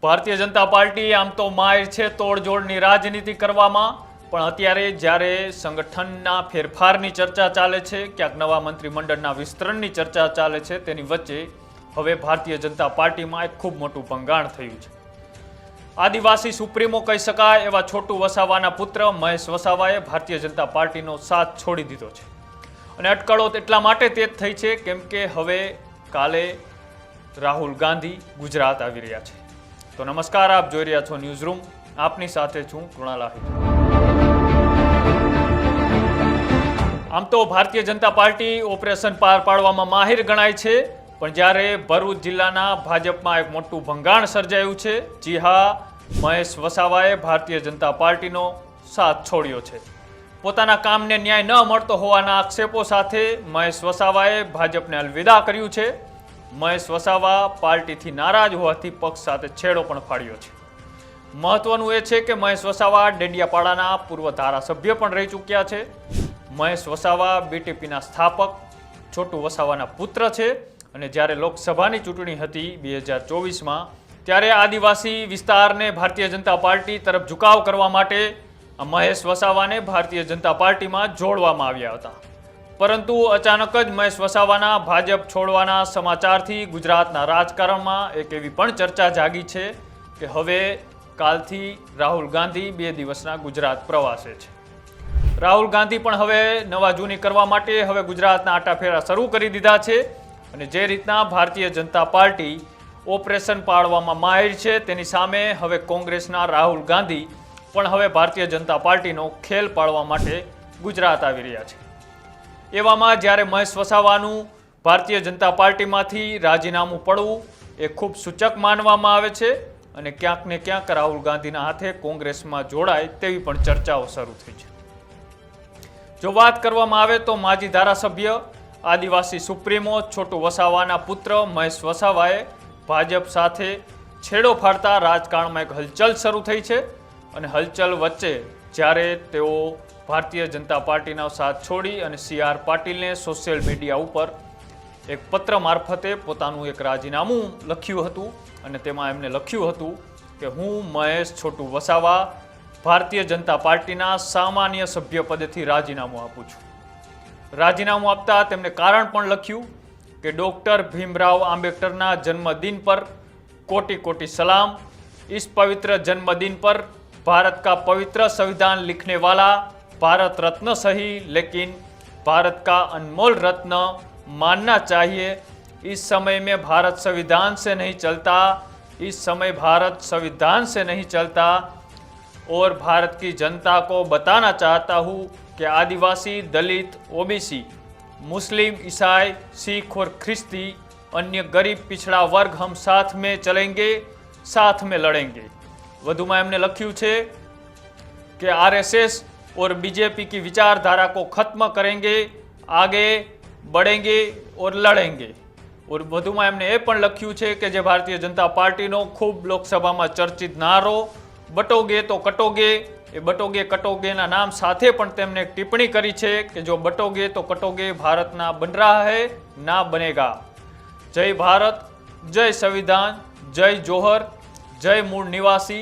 Bharatiya Janata party આમ તો માહિર છે તોડજોડની રાજનીતિ કરવામાં, પણ અત્યારે જ્યારે સંગઠનના ફેરફારની ચર્ચા ચાલે છે, ક્યાંક નવા મંત્રીમંડળના વિસ્તરણની ચર્ચા ચાલે છે, તેની વચ્ચે હવે ભારતીય જનતા પાર્ટીમાં એક ખૂબ મોટું ભંગાણ થયું છે. આદિવાસી સુપ્રીમો કહી શકાય એવા છોટુ વસાવાના પુત્ર મહેશ વસાવાએ ભારતીય જનતા પાર્ટીનો સાથ છોડી દીધો છે. અને અટકળો એટલા માટે તેજ થઈ છે કેમ કે હવે કાલે રાહુલ ગાંધી ગુજરાત આવી રહ્યા છે. તો નમસ્કાર, આપ જોઈ રહ્યા છો ન્યૂઝ રૂમ. આપની સાથે છું કૃણાલ આહિર. આમ તો ભારતીય જનતા પાર્ટી ઓપરેશન પાર પાડવામાં માહિર ગણાય છે, પણ જ્યારે ભરૂચ જિલ્લાના ભાજપમાં એક મોટું ભંગાણ સર્જાયું છે. જી હા, મહેશ વસાવાએ ભારતીય જનતા પાર્ટીનો સાથ છોડ્યો છે. પોતાના કામને ન્યાય ન મળતો હોવાના આક્ષેપો સાથે મહેશ વસાવાએ ભાજપને અલવિદા કર્યું છે. મહેશ વસાવા પાર્ટીથી નારાજ હોવાથી પક્ષ સાથે છેડો પણ ફાડ્યો છે. મહત્વનું એ છે કે મહેશ વસાવા ડેડિયાપાડાના પૂર્વ ધારાસભ્ય પણ રહી ચૂક્યા છે. મહેશ વસાવા બીટીપીના સ્થાપક છોટુ વસાવાના પુત્ર છે અને જ્યારે લોકસભાની ચૂંટણી હતી 2024માં, ત્યારે આદિવાસી વિસ્તારને ભારતીય જનતા પાર્ટી તરફ ઝુકાવ કરવા માટે મહેશ વસાવાને ભારતીય જનતા પાર્ટીમાં જોડવામાં આવ્યા હતા. પરંતુ અચાનક જ મહેશ વસાવાના ભાજપ છોડવાના સમાચારથી ગુજરાતના રાજકારણમાં એક એવી પણ ચર્ચા જાગી છે કે હવે કાલથી રાહુલ ગાંધી 2 દિવસના ગુજરાત પ્રવાસે છે. રાહુલ ગાંધી પણ હવે નવા જૂની કરવા માટે હવે ગુજરાતના આટાફેરા શરૂ કરી દીધા છે. અને જે રીતના ભારતીય જનતા પાર્ટી ઓપરેશન પાડવામાં માહિર છે, તેની સામે હવે કોંગ્રેસના રાહુલ ગાંધી પણ હવે ભારતીય જનતા પાર્ટીનો ખેલ પાડવા માટે ગુજરાત આવી રહ્યા છે. એવામાં જ્યારે મહેશ વસાવાનું ભારતીય જનતા પાર્ટીમાંથી રાજીનામું પડવું એ ખૂબ સૂચક માનવામાં આવે છે અને ક્યાંક ને ક્યાંક રાહુલ ગાંધીના હાથે કોંગ્રેસમાં જોડાય તેવી પણ ચર્ચાઓ શરૂ થઈ છે. જો વાત કરવામાં આવે તો માજી ધારાસભ્ય આદિવાસી સુપ્રીમો છોટુ વસાવાના પુત્ર મહેશ વસાવાએ ભાજપ સાથે છેડો ફાડતા રાજકારણમાં એક હલચલ શરૂ થઈ છે. અને હલચલ વચ્ચે જ્યારે તેઓ ભારતીય જનતા પાર્ટીનો સાથ છોડી અને CR પાટીલને સોશિયલ મીડિયા ઉપર એક પત્ર મારફતે પોતાનું એક રાજીનામું લખ્યું હતું અને તેમાં એમને લખ્યું હતું કે હું મહેશ છોટુ વસાવા ભારતીય જનતા પાર્ટીના સામાન્ય સભ્ય પદેથી રાજીનામું આપું છું. રાજીનામું આપતા તેમણે કારણ પણ લખ્યું કે ડૉક્ટર ભીમરાવ આંબેડકરના જન્મદિન પર कोटि कोटि सलाम. इस पवित्र जन्मदिन पर भारत का पवित्र संविधान लिखने वाला भारत रत्न सही लेकिन भारत का अनमोल रत्न मानना चाहिए. इस समय में भारत संविधान से नहीं चलता, इस समय भारत संविधान से नहीं चलता और भारत की जनता को बताना चाहता हूँ कि आदिवासी, दलित, ओबीसी, मुस्लिम, ईसाई, सिख और ख्रिस्ती अन्य गरीब पिछड़ा वर्ग हम साथ में चलेंगे, साथ में लड़ेंगे. વધુમાં એમને લખ્યું છે कि आरएसएस और बीजेपी की विचारधारा को खत्म करेंगे, आगे बढ़ेंगे और लड़ेंगे. और વધુમાં એમને એ પણ લખ્યું છે કે જે ભારતીય જનતા પાર્ટીનો ખૂબ લોકસભામાં ચર્ચિત નારો બટોગે તો કટોગે, એ બટોગે કટોગેના નામ સાથે પણ તેમણે એક ટિપ્પણી કરી છે કે જો બટોગે તો કટોગે भारत ना बन रहा है ना बनेगा. जय भारत, जय संविधान, जय जोहर, जय मूળ નિવાસી.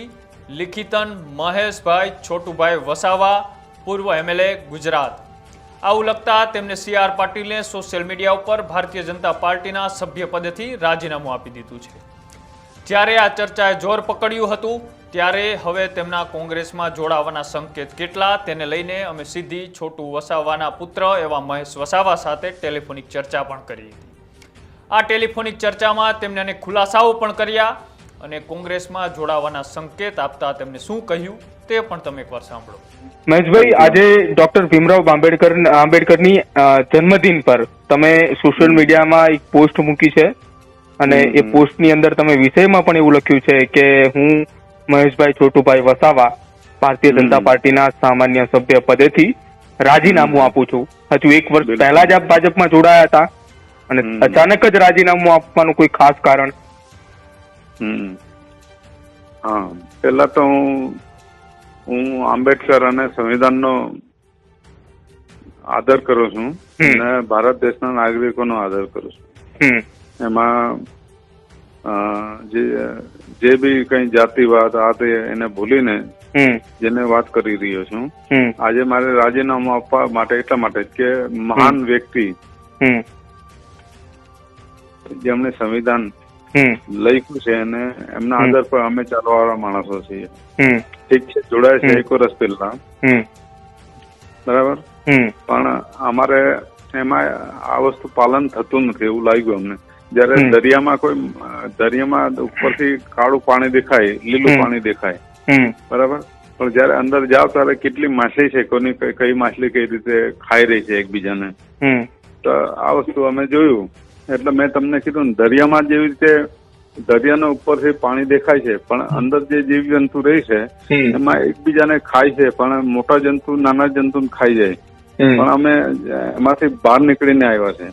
લિખિતન મહેશભાઈ છોટુભાઈ વસાવા, પૂર્વ MLA ગુજરાત. આવું લખતા તેમને CR પાટીલને સોશિયલ મીડિયા ઉપર ભારતીય જનતા પાર્ટીના સભ્યપદેથી રાજીનામું આપી દીધું છે. જ્યારે આ ચર્ચાએ જોર પકડ્યું હતું ત્યારે હવે તેમના કોંગ્રેસમાં જોડાવાના સંકેત કેટલા તેને લઈને અમે સીધી છોટુ વસાવાના પુત્ર એવા મહેશ વસાવા સાથે ટેલિફોનિક ચર્ચા પણ કરી હતી. આ ટેલિફોનિક ચર્ચામાં તેમણે અનેક ખુલાસાઓ પણ કર્યા અને કોંગ્રેસમાં જોડાવાના સંકેત આપતા તેમને શું કહ્યું તે પણ તમે એકવાર સાંભળો. મહેશભાઈ, આજે ડોક્ટર ભીમરાવ આંબેડકરની જન્મદિન પર તમે સોશિયલ મીડિયામાં એક પોસ્ટ મૂકી છે અને એ પોસ્ટની અંદર તમે વિષયમાં પણ એવું લખ્યું છે કે હું મહેશભાઈ છોટુભાઈ વસાવા ભારતીય જનતા પાર્ટીના સામાન્ય સભ્ય પદેથી રાજીનામું આપું છું. હજુ 1 વર્ષ પહેલા જ આપ ભાજપમાં જોડાયા હતા અને અચાનક જ રાજીનામું આપવાનું કોઈ ખાસ કારણ? હા, પેલા તો હું આંબેડકર અને સંવિધાનનો આદર કરું છું અને ભારત દેશના નાગરિકોનો આદર કરું છું. એમાં જે બી કઈ જાતિવાદ આ તે એને ભૂલીને હમ જેને વાત કરી રહ્યો છું. હમ આજે મારે રાજીનામું આપવા માટે એટલા માટે જ કે મહાન વ્યક્તિ હમ જેમણે સંવિધાન હમ લખ્યું છે અને એમના આધાર પર અમે ચાલવાવાળા માણસો છીએ. હમ ઠીક છે, જોડાય છે 1 વર્ષ પહેલા, હમ બરાબર, હમ પણ અમારે એમાં આ વસ્તુ પાલન થતું નથી એવું લાગ્યું અમને. જયારે દરિયામાં ઉપરથી કાળું પાણી દેખાય, લીલું પાણી દેખાય, હમ બરાબર, પણ જયારે અંદર જાઓ ત્યારે કેટલી માછલી છે, કોની કઈ માછલી કઈ રીતે ખાઈ રહી છે એકબીજાને, હમ તો આ વસ્તુ અમે જોયું. એટલે મેં તમને કીધું ને, દરિયામાં જેવી રીતે દરિયાના ઉપરથી પાણી દેખાય છે પણ અંદર જે જીવ જંતુ રહે છે એમાં એકબીજાને ખાય છે, પણ મોટા જંતુ નાના જંતુને ખાઈ જાય. પણ અમે એમાંથી બહાર નીકળીને આવ્યા છે.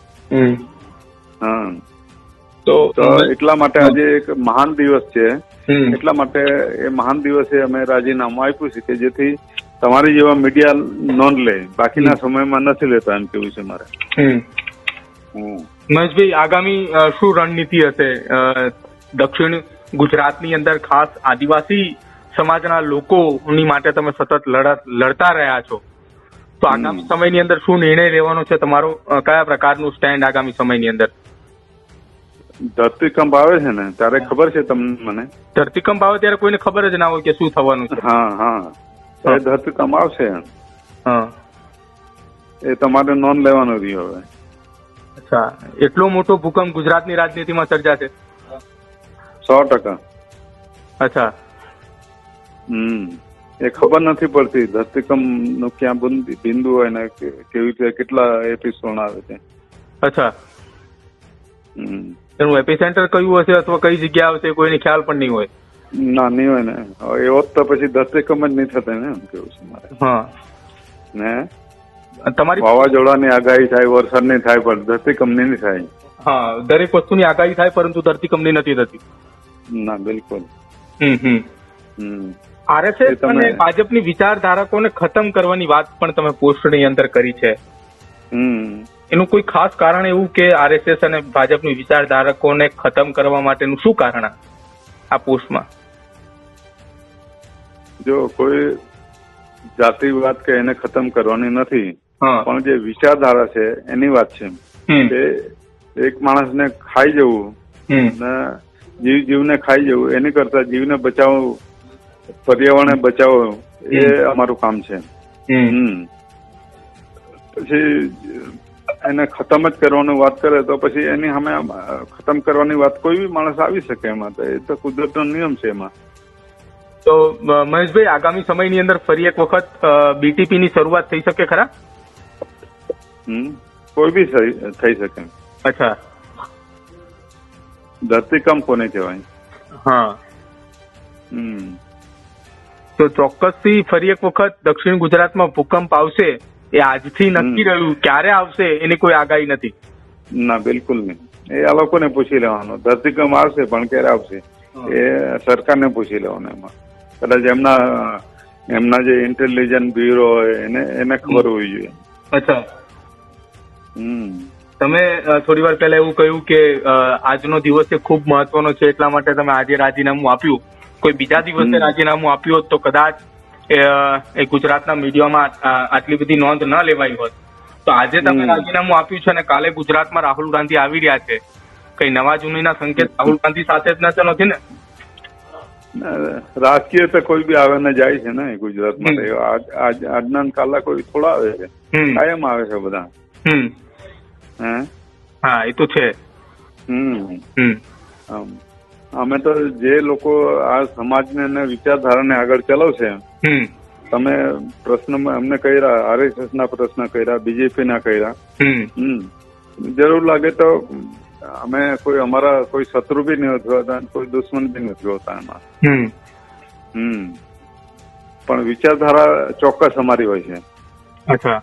હા, તો એટલા માટે આજે એક મહાન દિવસ છે. એટલા માટે એ મહાન દિવસે અમે રાજીનામું આપ્યું છે કે જેથી તમારી જેવા મીડિયા નોંધ લે. બાકીના સમયમાં નથી લેતા એમ કેવું છે મારે. મહેશભાઈ, આગામી શું રણનીતિ હશે દક્ષિણ ગુજરાતની અંદર, ખાસ આદિવાસી સમાજના લોકોની માટે તમે સતત લડતા રહ્યા છો, તો આગામી સમયની અંદર શું નિર્ણય લેવાનો છે તમારો? કયા પ્રકારનું સ્ટેન્ડ આગામી સમયની અંદર? ધરતીકંપ આવે છે ને ત્યારે ખબર છે તમને? મને ધરતીકંપ આવે ત્યારે કોઈને ખબર જ ના હોય કે શું થવાનું છે. હા, એ ધરતીકંપ આવશે, હા, એ તમારે નોંધ લેવાનું રહ્યું હવે. અચ્છા, એટલો મોટો ભૂકંપ ગુજરાતની રાજનીતિમાં સર્જાશે? 100%. અચ્છા. એ ખબર નથી પડતી ધરતીકંપ નું ક્યાં બિંદુ હોય ને કેવી રીતે કેટલા એપિસોડ આવે છે. અચ્છા, એનું એપિસેન્ટર કયું હશે અથવા કઈ જગ્યા આવશે કોઈને ખ્યાલ પણ નહીં હોય? ના, નહીં હોય ને. એવો તો પછી ધરતીકંપ જ નહીં થતા ને એમ કેવું છે મારે. હા, ને તમારી વાવાઝોડાની આગાહી થાય, વરસાદની થાય, પણ ધરતીકંપની નહીં થાય. હા, દરેક વસ્તુની આગાહી થાય પરંતુ ધરતીકંપની નથી થતી. ના, બિલકુલ. આરએસએસ અને ભાજપની વિચારધારકોને ખતમ કરવાની વાત પણ તમે પોસ્ટની અંદર કરી છે. એનું કોઈ ખાસ કારણ એવું કે આરએસએસ અને ભાજપની વિચારધારકોને ખતમ કરવા માટેનું શું કારણ આ પોસ્ટમાં? જો કોઈ જાતિવાદ કે એને ખતમ કરવાની નથી, પણ જે વિચારધારા છે એની વાત છે. કે એક માણસને ખાઈ જવું ને જીવને ખાઈ જવું એની કરતા જીવને બચાવવું, પર્યાવરણને બચાવવું એ અમારું કામ છે. પછી એને ખતમ જ કરવાની વાત કરે તો પછી એની સામે ખતમ કરવાની વાત કોઈ બી માણસ આવી શકે એમાં, તો એ તો કુદરતનો નિયમ છે એમાં. તો મહેશભાઈ, આગામી સમયની અંદર ફરી એક વખત બીટીપી ની શરૂઆત થઈ શકે ખરા? કોઈ બી થઈ શકે. અચ્છા, ધરતીકંપ કોને કહેવાય? હા, તો ચોક્કસથી ફરી એક વખત દક્ષિણ ગુજરાતમાં ભૂકંપ આવશે. એ આજથી નક્કી રહ્યું, ક્યારે આવશે એની કોઈ આગાહી નથી. ના, બિલકુલ નહીં. એ આ લોકોને પૂછી લેવાનું. ધરતીકંપ આવશે પણ ક્યારે આવશે એ સરકારને પૂછી લેવાનું. એમાં કદાચ એમના જે ઇન્ટેલિજન્સ બ્યુરો હોય એને ખબર હોવી જોઈએ. અચ્છા, તમે થોડી વાર પહેલા એવું કહ્યું કે આજનો દિવસ એ ખૂબ મહત્વનો છે એટલા માટે તમે આજે રાજીનામું આપ્યું. કોઈ બીજા દિવસે રાજીનામું આપ્યું હોત તો કદાચ એ ગુજરાતના મીડિયામાં આટલી બધી નોંધ ન લેવાઈ હોત. તો આજે તમે રાજીનામું આપ્યું છે અને કાલે ગુજરાતમાં રાહુલ ગાંધી આવી રહ્યા છે. કઈ નવા જૂનીના સંકેત રાહુલ ગાંધી સાથે જ નથી ને? રાજકીય તો કોઈ બી આવે ને જાય છે ને ગુજરાતમાં. આજના કાલા કોઈ થોડા આવે છે, કાયમ આવે છે બધા. હા, એ તો છે. અમે તો જે લોકો આ સમાજને વિચારધારાને આગળ ચલાવશે, તમે પ્રશ્ન અમને કર્યા, આરએસએસ ના પ્રશ્ન કર્યા, બીજેપી ના કર્યા, જરૂર લાગે તો અમે અમારા કોઈ શત્રુ બી નહીં હોતા, કોઈ દુશ્મન બી નથી હોતા એમાં. પણ વિચારધારા ચોક્કસ અમારી હોય છે. અચ્છા.